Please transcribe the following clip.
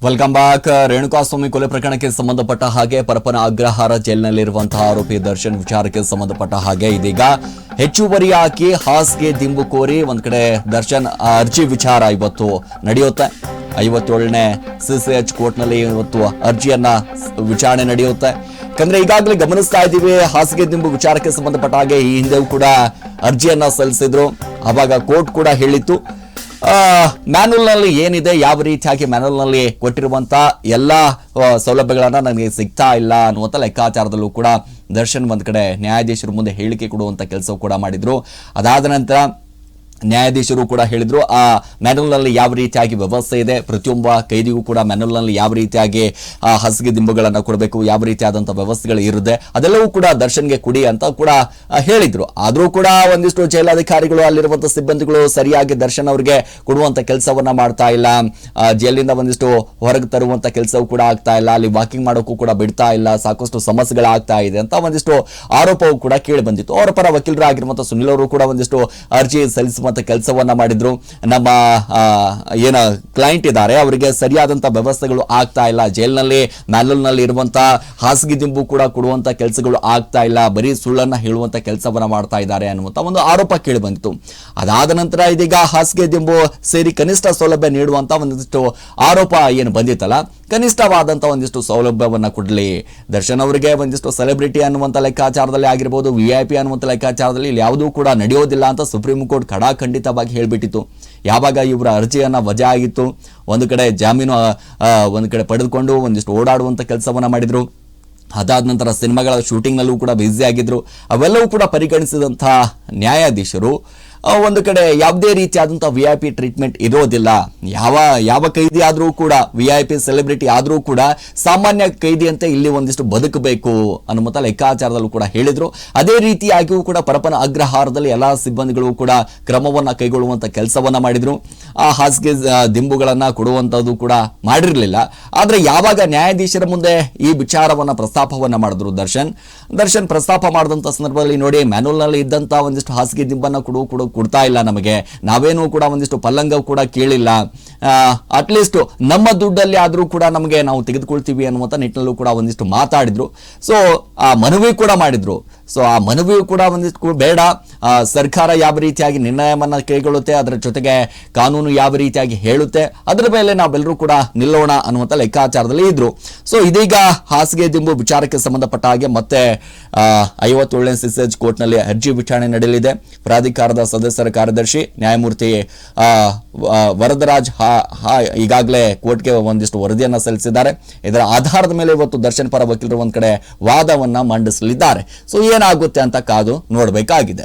Welcome back. Renukaswamy ಕೊಲೆ ಪ್ರಕರಣಕ್ಕೆ ಸಂಬಂಧಪಟ್ಟ ಹಾಗೆ ಪರಪ್ಪನ ಅಗ್ರಹಾರ ಜೈಲಿನಲ್ಲಿರುವಂತಹ ಆರೋಪಿ ದರ್ಶನ್ ವಿಚಾರಕ್ಕೆ ಸಂಬಂಧಪಟ್ಟ ಹಾಗೆ ಇದೀಗ ಹೆಚ್ಚುವರಿಯಾಗಿ ಹಾಸ್ಗೆ ದಿಂಬು ಕೋರಿ ಒಂದ್ ಕಡೆ ದರ್ಶನ್ ಅರ್ಜಿ ವಿಚಾರ ಇವತ್ತು ನಡೆಯುತ್ತೆ. 57ನೇ CCH ಕೋರ್ಟ್ನಲ್ಲಿ ಇವತ್ತು ಅರ್ಜಿಯನ್ನ ವಿಚಾರಣೆ ನಡೆಯುತ್ತೆ. ಯಾಕಂದ್ರೆ ಈಗಾಗಲೇ ಗಮನಿಸ್ತಾ ಇದ್ದೀವಿ, ಹಾಸಿಗೆ ದಿಂಬು ವಿಚಾರಕ್ಕೆ ಸಂಬಂಧಪಟ್ಟ ಹಾಗೆ ಈ ಹಿಂದೆಯೂ ಕೂಡ ಅರ್ಜಿಯನ್ನ ಸಲ್ಲಿಸಿದ್ರು. ಆವಾಗ ಕೋರ್ಟ್ ಕೂಡ ಹೇಳಿತ್ತು ಮ್ಯಾನುವಲ್ ನಲ್ಲಿ ಏನಿದೆ, ಯಾವ ರೀತಿಯಾಗಿ ಮ್ಯಾನುವಲ್ ನಲ್ಲಿ ಕೊಟ್ಟಿರುವಂತ ಎಲ್ಲಾ ಸೌಲಭ್ಯಗಳನ್ನ ನನಗೆ ಸಿಗ್ತಾ ಇಲ್ಲ ಅನ್ನುವಂತ ಲೆಕ್ಕಾಚಾರದಲ್ಲೂ ಕೂಡ ದರ್ಶನ್ ಒಂದ್ ಕಡೆ ನ್ಯಾಯಾಧೀಶರ ಮುಂದೆ ಹೇಳಿಕೆ ಕೊಡುವಂತ ಕೆಲಸ ಕೂಡ ಮಾಡಿದ್ರು. ಅದಾದ ನಂತರ ನ್ಯಾಯಾಧೀಶರು ಕೂಡ ಹೇಳಿದ್ರು ಆ ಮ್ಯಾನುವಲ್ ನಲ್ಲಿ ಯಾವ ರೀತಿಯಾಗಿ ವ್ಯವಸ್ಥೆ ಇದೆ, ಪ್ರತಿಯೊಬ್ಬ ಕೈದಿಗೂ ಕೂಡ ಮ್ಯಾನುವಲ್ ನಲ್ಲಿ ಯಾವ ರೀತಿಯಾಗಿ ಹಾಸಿಗೆ ದಿಂಬುಗಳನ್ನ ಕೊಡಬೇಕು, ಯಾವ ರೀತಿಯಾದಂತಹ ವ್ಯವಸ್ಥೆಗಳು ಇರುತ್ತೆ ಅದೆಲ್ಲವೂ ಕೂಡ ದರ್ಶನ್ಗೆ ಕೊಡಿ ಅಂತ ಕೂಡ ಹೇಳಿದ್ರು. ಆದ್ರೂ ಕೂಡ ಒಂದಿಷ್ಟು ಜೈಲಾಧಿಕಾರಿಗಳು ಅಲ್ಲಿರುವಂತಹ ಸಿಬ್ಬಂದಿಗಳು ಸರಿಯಾಗಿ ದರ್ಶನ್ ಅವರಿಗೆ ಕೊಡುವಂತ ಕೆಲಸವನ್ನ ಮಾಡ್ತಾ ಇಲ್ಲ, ಜೈಲಿಂದ ಒಂದಿಷ್ಟು ಹೊರಗೆ ತರುವಂತ ಕೆಲಸವೂ ಕೂಡ ಆಗ್ತಾ ಇಲ್ಲ, ಅಲ್ಲಿ ವಾಕಿಂಗ್ ಮಾಡೋಕ್ಕೂ ಕೂಡ ಬಿಡ್ತಾ ಇಲ್ಲ, ಸಾಕಷ್ಟು ಸಮಸ್ಯೆಗಳಾಗ್ತಾ ಇದೆ ಅಂತ ಒಂದಿಷ್ಟು ಆರೋಪವೂ ಕೂಡ ಕೇಳಿ ಬಂದಿತ್ತು. ಅವರ ಪರ ವಕೀಲರಾಗಿರುವಂತಹ ಸುನಿಲ್ ಅವರು ಕೂಡ ಒಂದಿಷ್ಟು ಅರ್ಜಿ ಸಲ್ಲಿಸುವಂತ ಕೆಲಸವನ್ನ ಮಾಡಿದ್ರು. ನಮ್ಮ ಏನ ಕ್ಲೈಂಟ್ ಇದ್ದಾರೆ ಅವರಿಗೆ ಸರಿಯಾದಂತ ವ್ಯವಸ್ಥೆಗಳು ಆಗ್ತಾ ಇಲ್ಲ, ಜೈಲ್ನಲ್ಲಿ ಮ್ಯಾನುವಲ್ ನಲ್ಲಿ ಇರುವಂತಹ ಹಾಸಿಗೆ ದಿಂಬು ಕೂಡ ಕೊಡುವಂತ ಕೆಲಸಗಳು ಆಗ್ತಾ ಇಲ್ಲ, ಬರೀ ಸುಳ್ಳನ್ನ ಹೇಳುವಂತ ಕೆಲಸವನ್ನ ಮಾಡ್ತಾ ಇದ್ದಾರೆ ಅನ್ನುವಂತ ಒಂದು ಆರೋಪ ಕೇಳಿ ಬಂದಿತ್ತು. ಅದಾದ ನಂತರ ಇದೀಗ ಹಾಸಿಗೆ ದಿಂಬು ಸೇರಿ ಕನಿಷ್ಠ ಸೌಲಭ್ಯ ನೀಡುವಂತ ಒಂದಿಷ್ಟು ಆರೋಪ ಏನು ಬಂದಿತ್ತಲ್ಲ, ಕನಿಷ್ಠವಾದಂತಹ ಒಂದಿಷ್ಟು ಸೌಲಭ್ಯವನ್ನ ಕೊಡಲಿ ದರ್ಶನ್ ಅವರಿಗೆ. ಒಂದಿಷ್ಟು ಸೆಲೆಬ್ರಿಟಿ ಅನ್ನುವಂತ ಲೆಕ್ಕಾಚಾರದಲ್ಲಿ ಆಗಿರ್ಬೋದು, VIP ಅನ್ನುವಂತ ಲೆಕ್ಕಾಚಾರದಲ್ಲಿ ಇಲ್ಲಿ ಯಾವುದೂ ಕೂಡ ನಡೆಯೋದಿಲ್ಲ ಅಂತ ಸುಪ್ರೀಂ ಕೋರ್ಟ್ ಖಂಡಿತವಾಗಿ ಹೇಳ್ಬಿಟ್ಟಿತ್ತು. ಯಾವಾಗ ಇವರ ಅರ್ಜಿಯನ್ನ ವಜಾ ಆಗಿತ್ತು, ಒಂದು ಕಡೆ ಜಾಮೀನು ಒಂದು ಕಡೆ ಪಡೆದುಕೊಂಡು ಒಂದಿಷ್ಟು ಓಡಾಡುವಂತ ಕೆಲಸವನ್ನ ಮಾಡಿದ್ರು. ಅದಾದ ನಂತರ ಸಿನಿಮಾಗಳ ಶೂಟಿಂಗ್ ನಲ್ಲೂ ಕೂಡ ಬ್ಯುಸಿ ಆಗಿದ್ರು. ಅವೆಲ್ಲವೂ ಕೂಡ ಪರಿಗಣಿಸಿದಂತಹ ನ್ಯಾಯಾಧೀಶರು ಒಂದು ಕಡೆ ಯಾವುದೇ ರೀತಿಯಾದಂತಹ VIP ಟ್ರೀಟ್ಮೆಂಟ್ ಇರೋದಿಲ್ಲ, ಯಾವ ಕೈದಿ ಆದ್ರೂ ಕೂಡ VIP ಸೆಲೆಬ್ರಿಟಿ ಆದ್ರೂ ಕೂಡ ಸಾಮಾನ್ಯ ಕೈದಿಯಂತೆ ಇಲ್ಲಿ ಒಂದಿಷ್ಟು ಬದುಕಬೇಕು ಅನ್ನುವಂತ ಲೆಕ್ಕಾಚಾರದಲ್ಲೂ ಕೂಡ ಹೇಳಿದ್ರು. ಅದೇ ರೀತಿಯಾಗಿಯೂ ಕೂಡ ಪರಪ್ಪನ ಅಗ್ರಹಾರದಲ್ಲಿ ಎಲ್ಲಾ ಸಿಬ್ಬಂದಿಗಳು ಕೂಡ ಕ್ರಮವನ್ನ ಕೈಗೊಳ್ಳುವಂತ ಕೆಲಸವನ್ನ ಮಾಡಿದ್ರು. ಆ ಹಾಸಿಗೆ ದಿಂಬುಗಳನ್ನ ಕೊಡುವಂತದ್ದು ಕೂಡ ಮಾಡಿರಲಿಲ್ಲ. ಆದ್ರೆ ಯಾವಾಗ ನ್ಯಾಯಾಧೀಶರ ಮುಂದೆ ಈ ವಿಚಾರವನ್ನ ಪ್ರಸ್ತಾಪವನ್ನ ಮಾಡಿದ್ರು ದರ್ಶನ್ ಪ್ರಸ್ತಾಪ ಮಾಡಿದಂತ ಸಂದರ್ಭದಲ್ಲಿ, ನೋಡಿ ಮ್ಯಾನುವಲ್ ನಲ್ಲಿ ಇದ್ದಂತ ಒಂದಿಷ್ಟು ಹಾಸಿಗೆ ದಿಂಬನ್ನ ಕೊಡ್ತಾ ಇಲ್ಲ, ನಮಗೆ ನಾವೇನೂ ಕೂಡ ಒಂದಿಷ್ಟು ಪಲ್ಲಂಗ ಕೂಡ ಕೇಳಿಲ್ಲ, ಅಟ್ಲೀಸ್ಟ್ ನಮ್ಮ ದುಡ್ಡಲ್ಲಿ ಆದ್ರೂ ಕೂಡ ನಮಗೆ ನಾವು ತೆಗೆದುಕೊಳ್ತೀವಿ ಅನ್ನುವಂತ ನಿಟ್ಟಿನಲ್ಲೂ ಕೂಡ ಒಂದಿಷ್ಟು ಮಾತಾಡಿದ್ರು. ಸೊ ಆ ಮನವಿ ಕೂಡ ಮಾಡಿದ್ರು. ಸೊ ಆ ಮನವಿಯು ಕೂಡ ಒಂದಿಷ್ಟು ಬೇಡ, ಸರ್ಕಾರ ಯಾವ ರೀತಿಯಾಗಿ ನಿರ್ಣಯವನ್ನ ಕೈಗೊಳ್ಳುತ್ತೆ, ಅದರ ಜೊತೆಗೆ ಕಾನೂನು ಯಾವ ರೀತಿಯಾಗಿ ಹೇಳುತ್ತೆ ಅದರ ಮೇಲೆ ನಾವೆಲ್ಲರೂ ಕೂಡ ನಿಲ್ಲೋಣ ಅನ್ನುವಂತ ಲೆಕ್ಕಾಚಾರದಲ್ಲಿ ಇದ್ರು. ಸೊ ಇದೀಗ ಹಾಸಿಗೆ ದಿಂಬು ವಿಚಾರಕ್ಕೆ ಸಂಬಂಧಪಟ್ಟ ಹಾಗೆ ಮತ್ತೆ 57ನೇ CCH ಕೋರ್ಟ್ನಲ್ಲಿ ಅರ್ಜಿ ವಿಚಾರಣೆ ನಡೆಯಲಿದೆ. ಪ್ರಾಧಿಕಾರದ ಸದಸ್ಯರ ಕಾರ್ಯದರ್ಶಿ ನ್ಯಾಯಮೂರ್ತಿ ವರದರಾಜ್ ಈಗಾಗಲೇ ಕೋರ್ಟ್ಗೆ ಒಂದಿಷ್ಟು ವರದಿಯನ್ನ ಸಲ್ಲಿಸಿದ್ದಾರೆ. ಇದರ ಆಧಾರದ ಮೇಲೆ ಇವತ್ತು ದರ್ಶನ್ ಪರ ವಕೀಲರು ಒಂದ್ ಕಡೆ ವಾದವನ್ನ ಮಂಡಿಸಲಿದ್ದಾರೆ. ಸೊ ಏನಾಗುತ್ತೆ ಅಂತ ಕಾದು ನೋಡಬೇಕಾಗಿದೆ.